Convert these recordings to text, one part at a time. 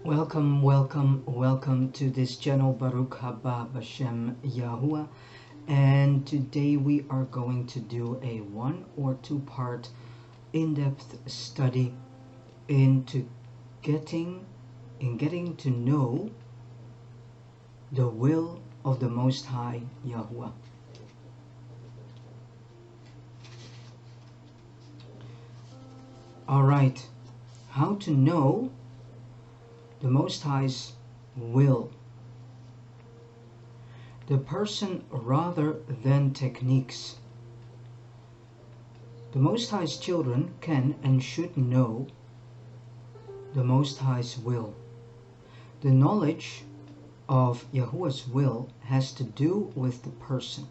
Welcome, welcome, welcome to this channel, Baruch Haba Bashem Yahuwah. And today we are going to do a 1 or 2 part in-depth study into getting to know the will of the Most High Yahuwah. Alright, how to know the Most High's will. The person rather than techniques. The Most High's children can and should know the Most High's will. The knowledge of Yahuwah's will has to do with the person.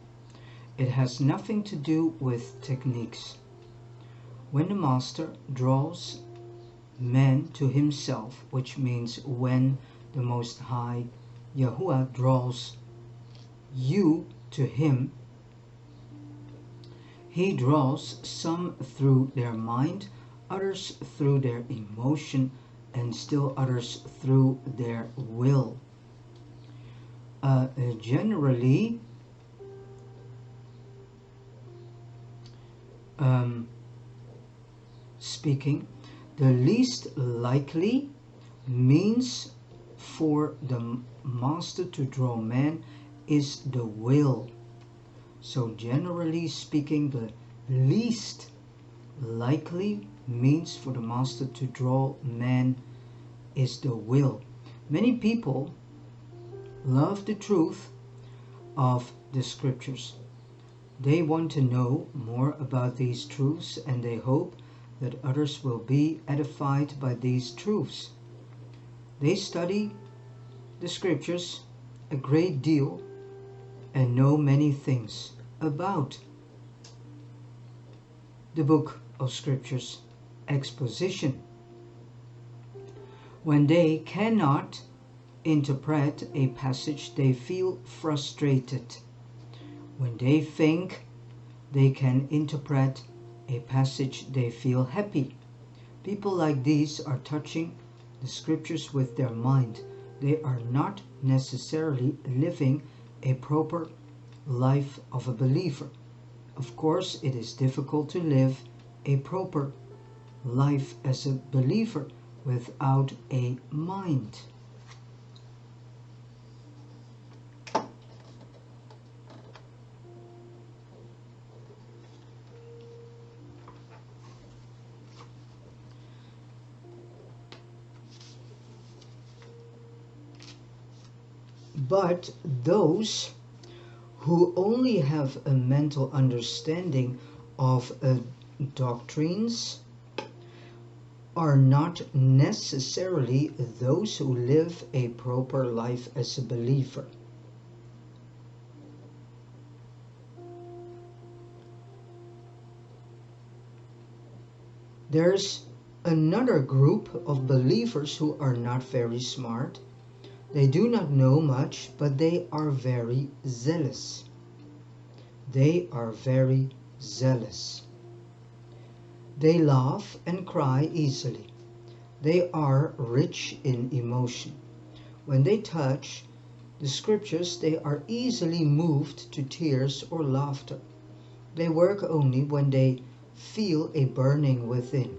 It has nothing to do with techniques. When the Master draws man to himself, which means when the Most High Yahuwah draws you to him, he draws some through their mind, others through their emotion, and still others through their will. Generally, speaking, the least likely means for the Master to draw man is the will. So generally speaking, the least likely means for the Master to draw man is the will. Many people love the truth of the scriptures. They want to know more about these truths, and they hope that others will be edified by these truths. They study the scriptures a great deal and know many things about the book of scriptures exposition. When they cannot interpret a passage, they feel frustrated. When they think they can interpret a passage, they feel happy. People like these are touching the scriptures with their mind. They are not necessarily living a proper life of a believer. Of course, it is difficult to live a proper life as a believer without a mind. But those who only have a mental understanding of doctrines are not necessarily those who live a proper life as a believer. There's another group of believers who are not very smart. They do not know much, but they are very zealous. They are very zealous. They laugh and cry easily. They are rich in emotion. When they touch the scriptures, they are easily moved to tears or laughter. They work only when they feel a burning within.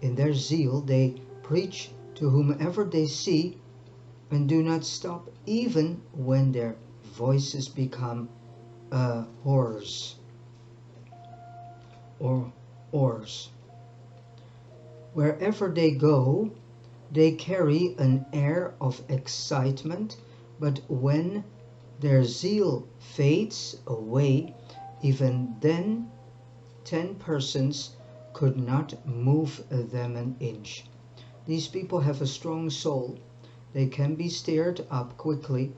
In their zeal, they preach to whomever they see and do not stop even when their voices become hoarse or oars. Wherever they go, they carry an air of excitement, but when their zeal fades away, even then 10 persons could not move them an inch. These people have a strong soul. They can be stirred up quickly,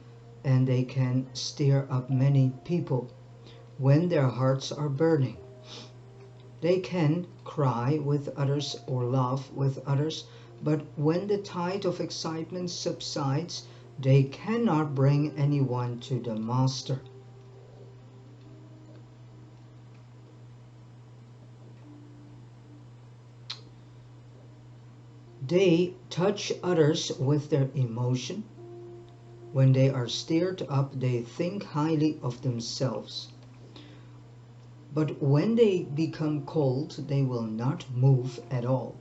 and they can stir up many people when their hearts are burning. They can cry with others or laugh with others, but when the tide of excitement subsides, they cannot bring anyone to the Master. They touch others with their emotion. When they are stirred up, they think highly of themselves. But when they become cold, they will not move at all.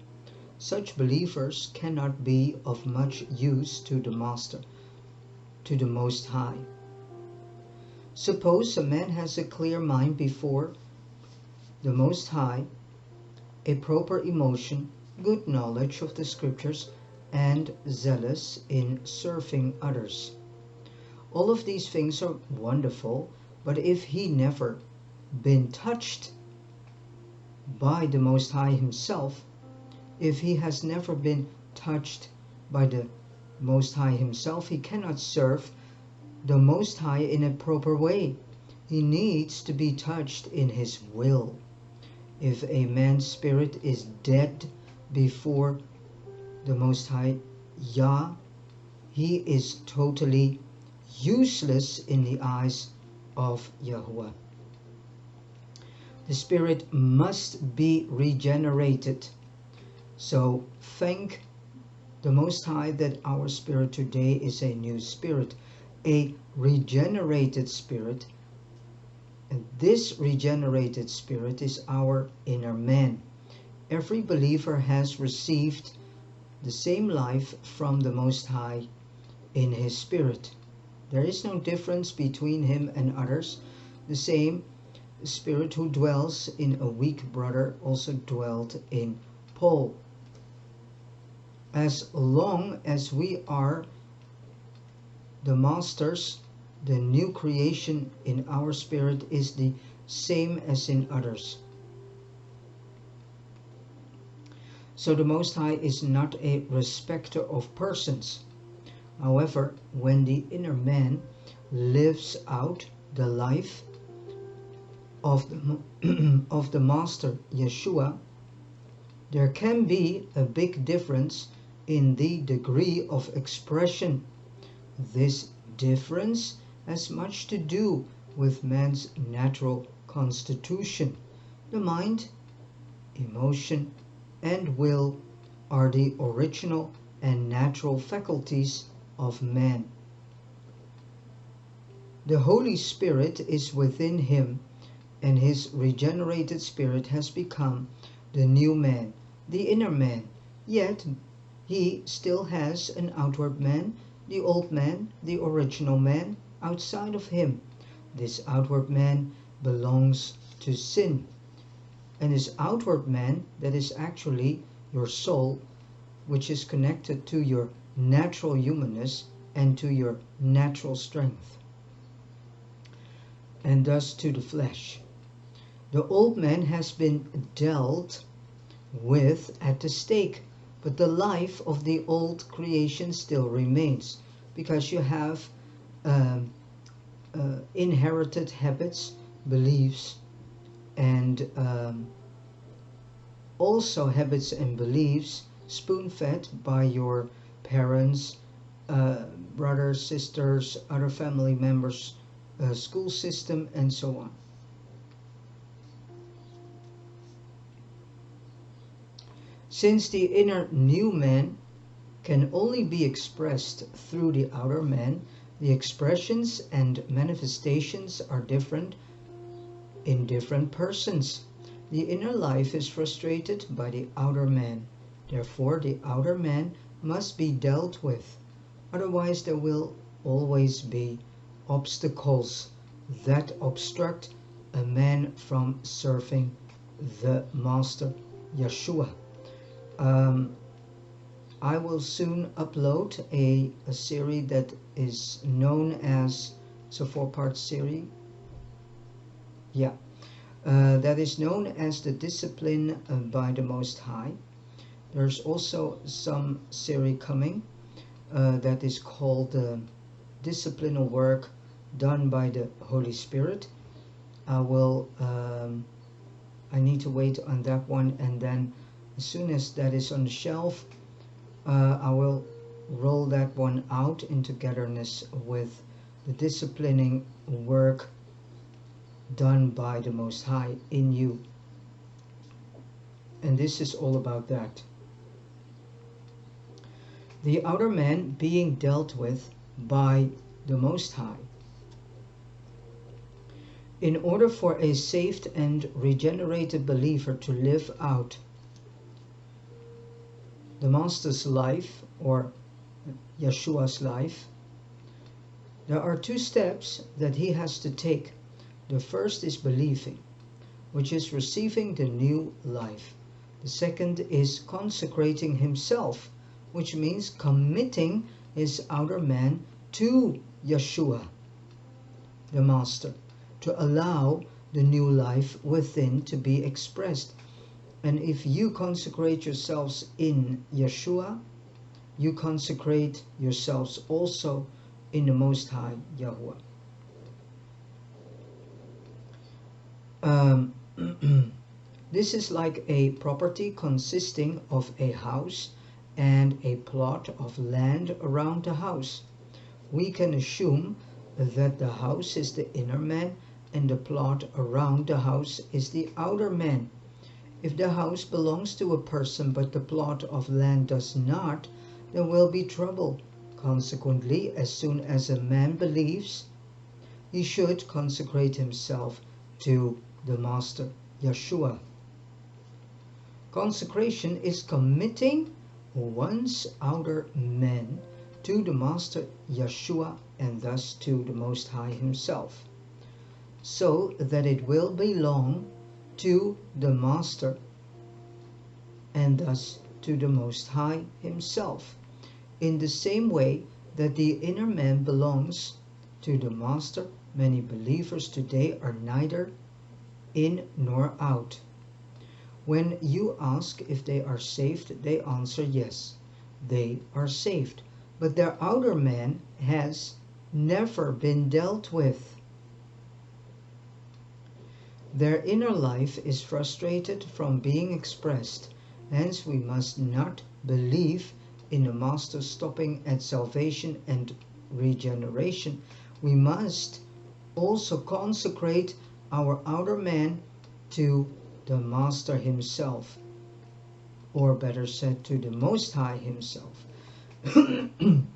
Such believers cannot be of much use to the Master, to the Most High. Suppose a man has a clear mind before the Most High, a proper emotion, good knowledge of the Scriptures, and zealous in serving others. All of these things are wonderful, but if he never been touched by the Most High himself, if he has never been touched by the Most High himself, he cannot serve the Most High in a proper way. He needs to be touched in his will. If a man's spirit is dead before the Most High Yah, he is totally useless in the eyes of Yahuwah. The spirit must be regenerated. So thank the Most High that our spirit today is a new spirit, a regenerated spirit. And this regenerated spirit is our inner man. Every believer has received the same life from the Most High in his spirit. There is no difference between him and others. The same Spirit who dwells in a weak brother also dwelt in Paul. As long as we are the masters, the new creation in our spirit is the same as in others. So the Most High is not a respecter of persons. However, when the inner man lives out the life of the Master Yeshua, there can be a big difference in the degree of expression. This difference has much to do with man's natural constitution. The mind, emotion, and will are the original and natural faculties of man. The Holy Spirit is within him, and his regenerated spirit has become the new man, the inner man. Yet he still has an outward man, the old man, the original man, outside of him. This outward man belongs to sin. And this outward man, that is actually your soul, which is connected to your natural humanness and to your natural strength, and thus to the flesh. The old man has been dealt with at the stake, but the life of the old creation still remains, because you have inherited habits, beliefs, and also habits and beliefs spoon-fed by your parents, brothers, sisters, other family members, school system, and so on. Since the inner new man can only be expressed through the outer man, the expressions and manifestations are different in different persons. The inner life is frustrated by the outer man. Therefore, the outer man must be dealt with. Otherwise, there will always be obstacles that obstruct a man from serving the Master Yeshua. I will soon upload a series that is known as, it's a 4-part series. Yeah. That is known as the Discipline by the Most High. There's also some series coming that is called the Disciplinal Work Done by the Holy Spirit. I need to wait on that one, and then as soon as that is on the shelf, I will roll that one out in togetherness with the disciplining work done by the Most High in you. And this is all about that. the outer man being dealt with by the Most High. In order for a saved and regenerated believer to live out the Master's life, or Yeshua's life, there are two steps that he has to take. The first is believing, which is receiving the new life. The second is consecrating himself, which means committing his outer man to Yeshua, the Master, to allow the new life within to be expressed. And if you consecrate yourselves in Yeshua, you consecrate yourselves also in the Most High Yahuwah. This is like a property consisting of a house and a plot of land around the house. We can assume that the house is the inner man and the plot around the house is the outer man. If the house belongs to a person but the plot of land does not, there will be trouble. Consequently, as soon as a man believes, he should consecrate himself to the Master, Yeshua. Consecration is committing one's outer man to the Master, Yeshua, and thus to the Most High himself, so that it will belong to the Master and thus to the Most High himself, in the same way that the inner man belongs to the Master. Many believers today are neither in nor out. When you ask if they are saved, they answer yes, they are saved, but their outer man has never been dealt with. Their inner life is frustrated from being expressed. Hence we must not believe in the Master stopping at salvation and regeneration. We must also consecrate our outer man to the Master himself, or better said, to the Most High himself. And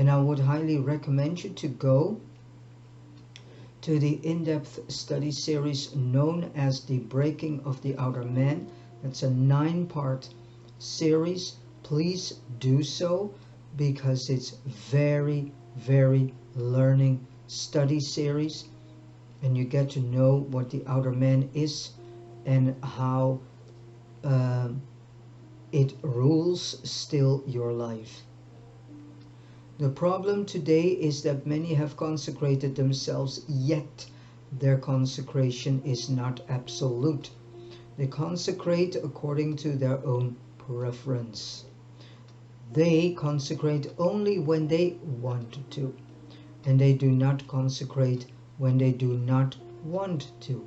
I would highly recommend you to go to the in-depth study series known as The Breaking of the Outer Man. It's a 9-part series. Please do so, because it's very, very learning study series, and you get to know what the outer man is and how it rules still your life. The problem today is that many have consecrated themselves, yet their consecration is not absolute. They consecrate according to their own preference. They consecrate only when they want to, and they do not consecrate when they do not want to.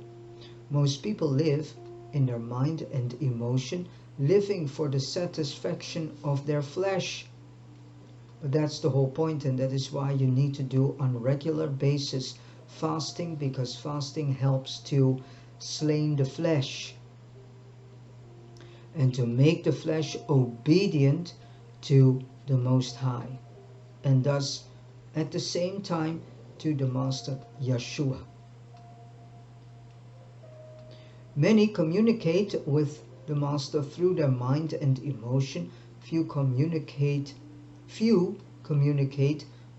Most people live in their mind and emotion, living for the satisfaction of their flesh. But that's the whole point, and that is why you need to do on a regular basis fasting, because fasting helps to slay the flesh and to make the flesh obedient to the Most High, and thus at the same time to the Master Yeshua. Many communicate with the Master through their mind and emotion. Few communicate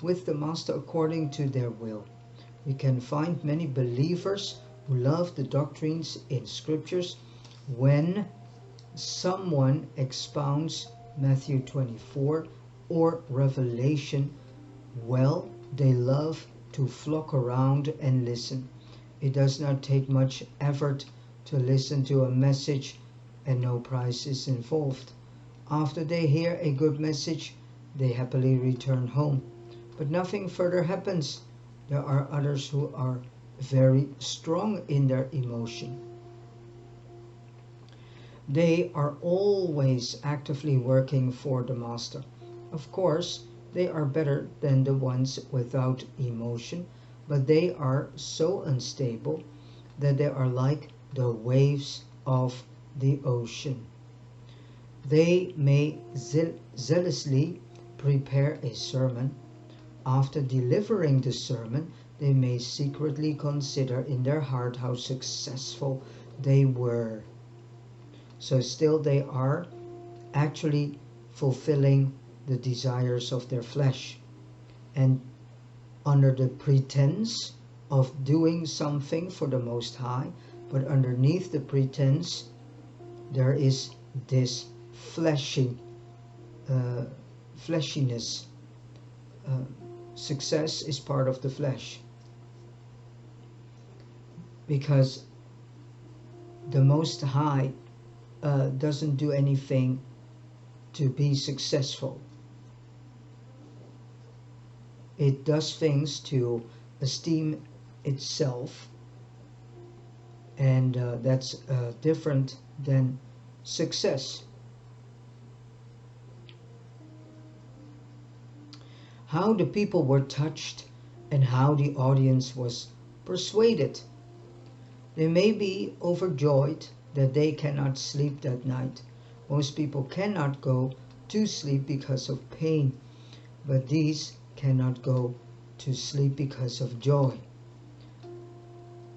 with the Master according to their will. We can find many believers who love the doctrines in scriptures. When someone expounds Matthew 24 or Revelation, well, they love to flock around and listen. It does not take much effort to listen to a message, and no price is involved. After they hear a good message, they happily return home. But nothing further happens. There are others who are very strong in their emotion. They are always actively working for the Master. Of course, they are better than the ones without emotion, but they are so unstable that they are like the waves of the ocean. They may zealously prepare a sermon, after delivering the sermon, they may secretly consider in their heart how successful they were. So still they are actually fulfilling the desires of their flesh. And under the pretense of doing something for the Most High, but underneath the pretense there is this fleshiness. Success is part of the flesh, because the Most High doesn't do anything to be successful. It does things to esteem itself, and that's different than success. How the people were touched and how the audience was persuaded. They may be overjoyed that they cannot sleep that night. Most people cannot go to sleep because of pain, but these cannot go to sleep because of joy.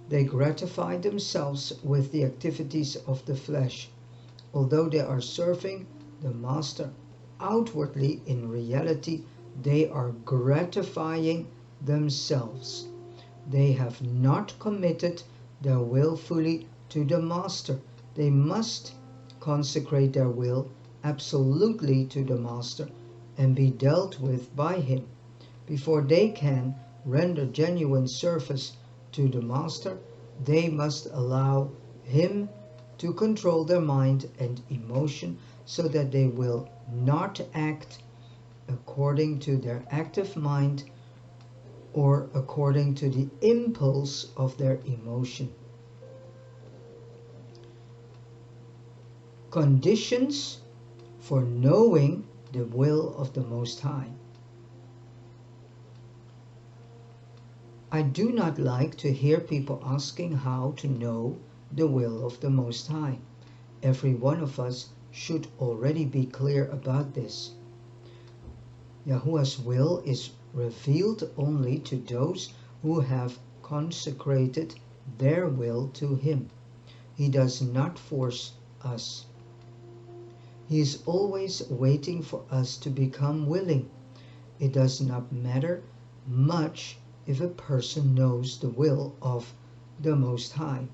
They gratify themselves with the activities of the flesh. Although they are serving the Master outwardly, in reality they are gratifying themselves. They have not committed their will fully to the Master. They must consecrate their will absolutely to the Master and be dealt with by Him. Before they can render genuine service to the Master, they must allow Him to control their mind and emotion, so that they will not act according to their active mind or according to the impulse of their emotion. Conditions for knowing the will of the Most High. I do not like to hear people asking how to know the will of the Most High. Every one of us should already be clear about this. Yahuwah's will is revealed only to those who have consecrated their will to Him. He does not force us. He is always waiting for us to become willing. It does not matter much if a person knows the will of the Most High.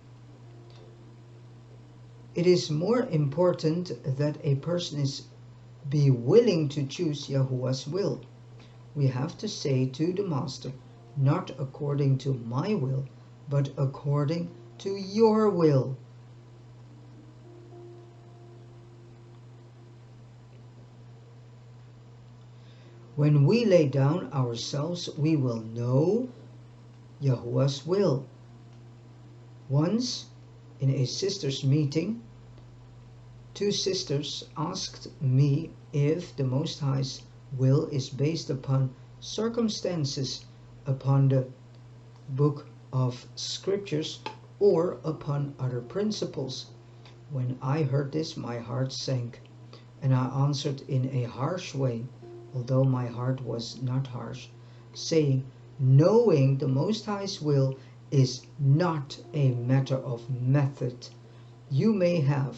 It is more important that a person be willing to choose Yahuwah's will. We have to say to the Master, not according to my will, but according to your will. When we lay down ourselves, we will know Yahuwah's will. Once, in a sisters' meeting, two sisters asked me if the Most High's will is based upon circumstances, upon the book of scriptures, or upon other principles. When I heard this, my heart sank, and I answered in a harsh way, although my heart was not harsh, saying, knowing the Most High's will is not a matter of method. You may have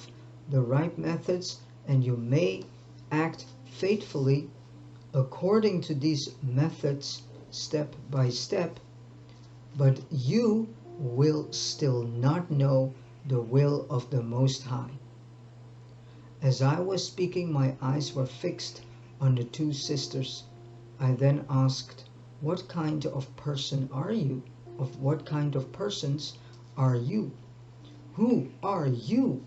the right methods, and you may act faithfully according to these methods step by step, but you will still not know the will of the Most High. As I was speaking, my eyes were fixed on the two sisters. I then asked, what kind of person are you? Of what kind of persons are you? Who are you?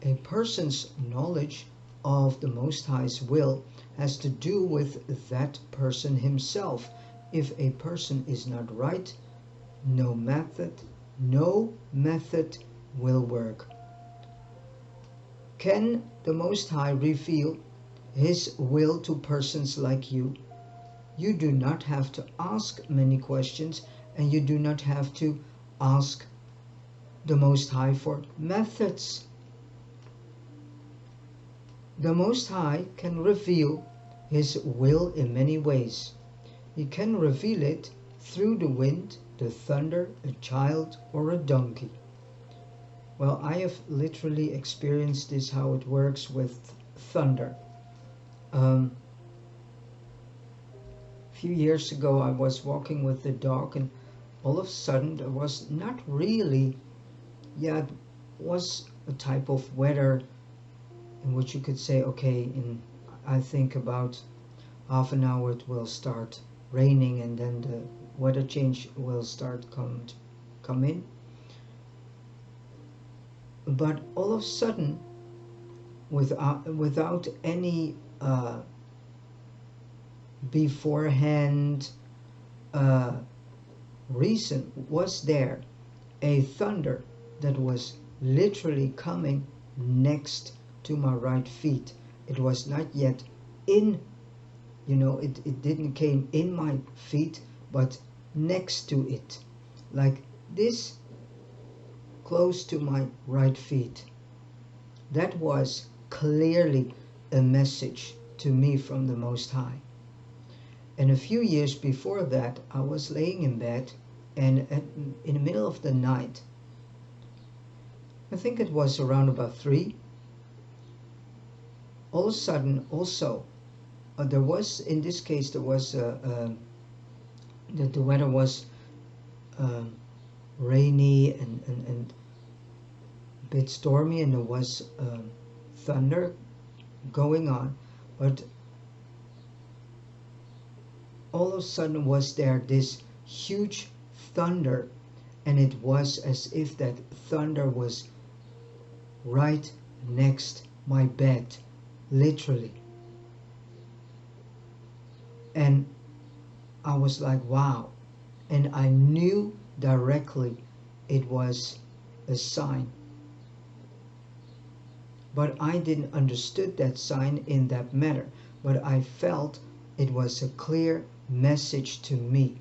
A person's knowledge of the Most High's will has to do with that person himself. If a person is not right, no method will work. Can the Most High reveal His will to persons like you? You do not have to ask many questions, and you do not have to ask the Most High for methods. The Most High can reveal His will in many ways. He can reveal it through the wind, the thunder, a child, or a donkey. Well, I have literally experienced this, how it works with thunder. A few years ago I was walking with the dog, and all of a sudden there was not really, it was a type of weather in which you could say, okay, in I think about half an hour it will start raining, and then the weather change will start come in. But all of a sudden, without any beforehand reason, was there a thunder that was literally coming next to my right feet. It was not yet in, it didn't came in my feet, but next to it, like this, close to my right feet. That was clearly a message to me from the Most High. And a few years before that, I was laying in bed, and in the middle of the night, I think it was around about 3, all of a sudden also, there was, in this case, there was, the weather was rainy and a bit stormy, and there was thunder going on, but all of a sudden was there this huge thunder, and it was as if that thunder was right next my bed, literally. And I was like, wow. And I knew directly it was a sign. But I didn't understood that sign in that manner. But I felt it was a clear message to me.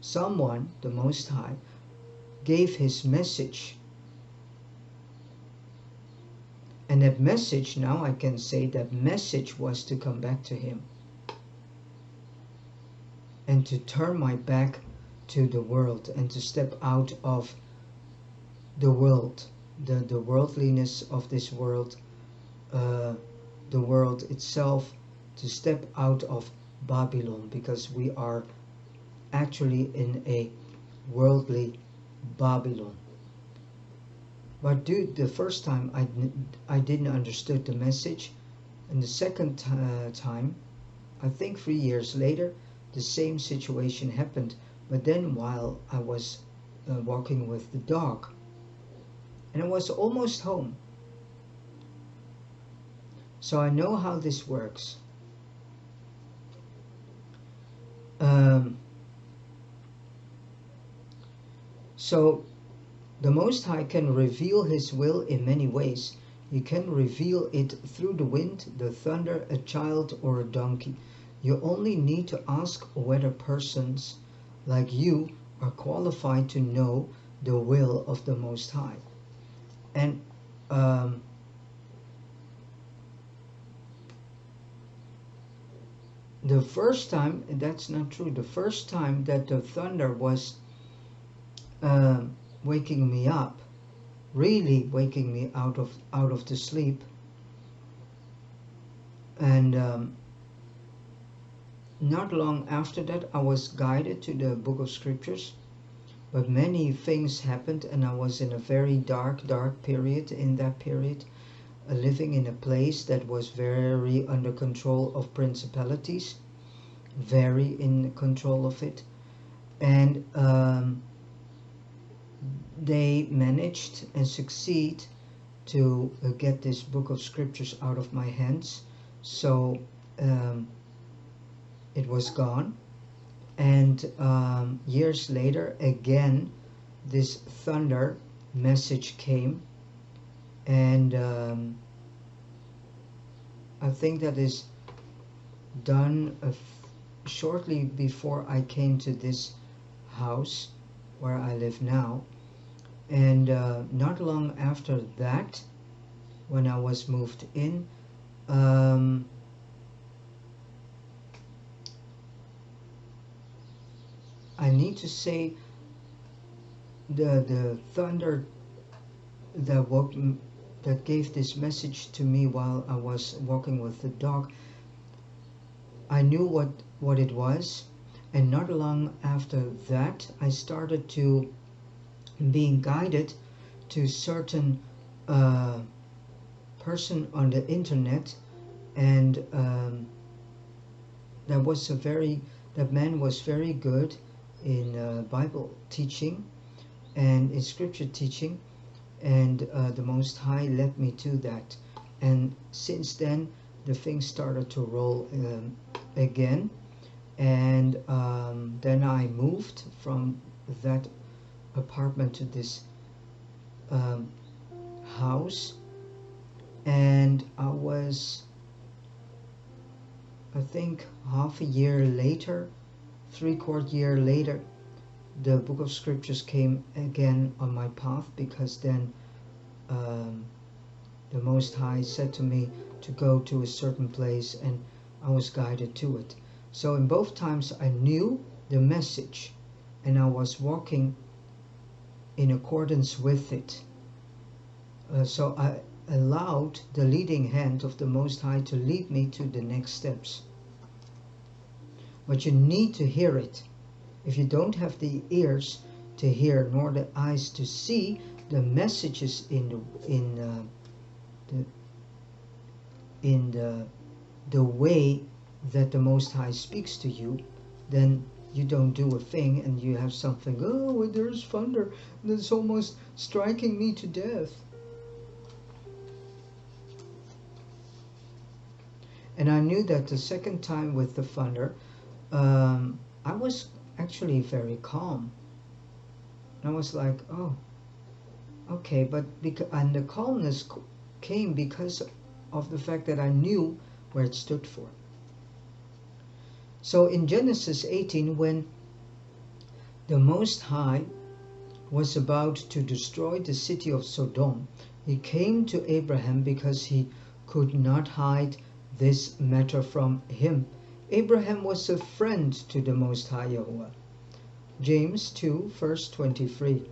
Someone, the Most High, gave His message. And that message, now I can say that message was to come back to Him. And to turn my back to the world, and to step out of the world, the worldliness of this world, the world itself, to step out of Babylon, because we are actually in a worldly Babylon. But the first time I didn't understood the message, and the second time, I think 3 years later, the same situation happened, but then while I was walking with the dog, and I was almost home. So I know how this works. So the Most High can reveal His will in many ways. He can reveal it through the wind, the thunder, a child, or a donkey. You only need to ask whether persons like you are qualified to know the will of the Most High. And the first time, that's not true. The first time that the thunder was waking me up, really waking me out of the sleep, and not long after that I was guided to the book of scriptures, but many things happened, and I was in a very dark period. In that period, living in a place that was very under control of principalities, very in control of it, and they managed and succeed to get this book of scriptures out of my hands. So it was gone, and years later again this thunder message came, and I think that is done shortly before I came to this house where I live now. And not long after that, when I was moved in, um, I need to say the thunder that woke that gave this message to me while I was walking with the dog. I knew what it was, and not long after that I started to being guided to certain person on the internet, and that man was very good in Bible teaching and in scripture teaching, and the Most High led me to that. And since then the things started to roll again, and then I moved from that apartment to this house, and I think half a year later, 3/4 year later, the book of scriptures came again on my path, because then the Most High said to me to go to a certain place, and I was guided to it. So in both times I knew the message, and I was walking in accordance with it. So I allowed the leading hand of the Most High to lead me to the next steps. But you need to hear it. If you don't have the ears to hear nor the eyes to see the messages in the way that the Most High speaks to you, then you don't do a thing, and you have something, oh, there's thunder, that's almost striking me to death. And I knew that the second time with the thunder, I was actually very calm. And I was like, oh, okay, and the calmness came because of the fact that I knew where it stood for. So in Genesis 18, when the Most High was about to destroy the city of Sodom, he came to Abraham because he could not hide this matter from him. Abraham was a friend to the Most High Yahuwah. James 2 verse 23.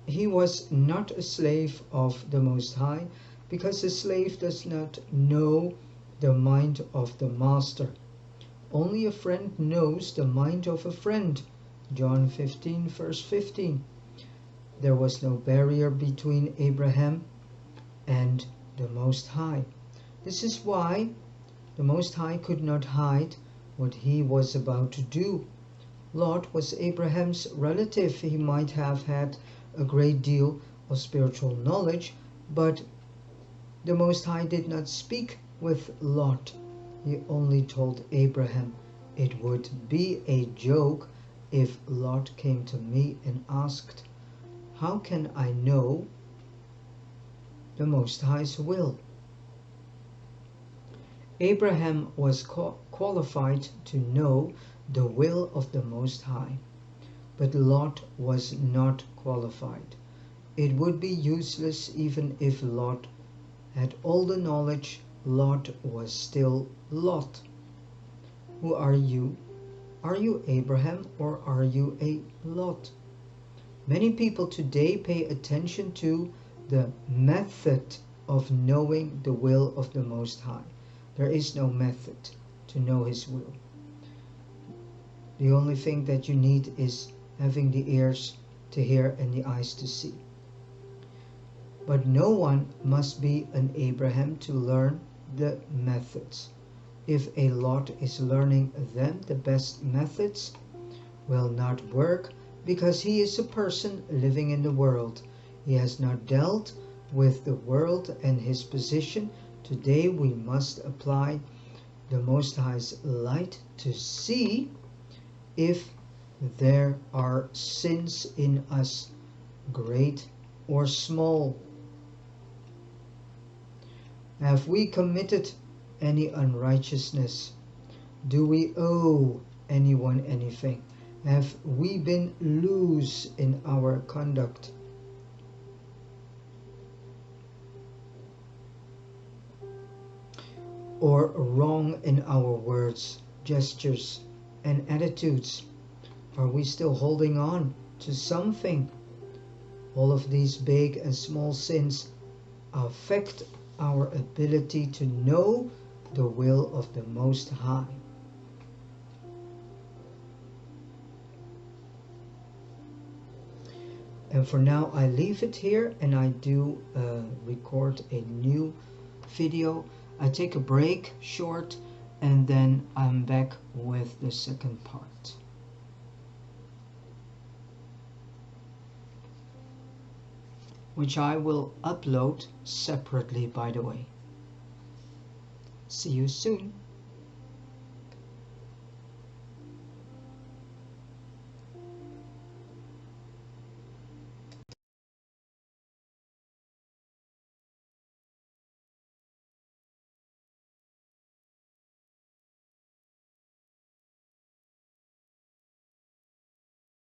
He was not a slave of the Most High, because a slave does not know the mind of the master. Only a friend knows the mind of a friend. John 15 verse 15. There was no barrier between Abraham and the Most High. This is why the Most High could not hide what he was about to do. Lot was Abraham's relative. He might have had a great deal of spiritual knowledge, but the Most High did not speak with Lot. He only told Abraham, it would be a joke if Lot came to me and asked, how can I know the Most High's will? Abraham was qualified to know the will of the Most High, but Lot was not qualified. It would be useless even if Lot had all the knowledge. Lot was still Lot. Who are you? Are you Abraham, or are you a Lot? Many people today pay attention to the method of knowing the will of the Most High. There is no method to know His will. The only thing that you need is having the ears to hear and the eyes to see. But no one must be an Abraham to learn the methods. If a Lot is learning them, the best methods will not work, because he is a person living in the world. He has not dealt with the world and his position. Today we must apply the Most High's light to see if there are sins in us, great or small. Have we committed any unrighteousness? Do we owe anyone anything? Have we been loose in our conduct? or wrong in our words, gestures, and attitudes? Are we still holding on to something? All of these big and small sins affect our ability to know the will of the Most High. And for now I leave it here, and I do record a new video. I take a break short, and then I'm back with the second part, which I will upload separately, by the way. See you soon.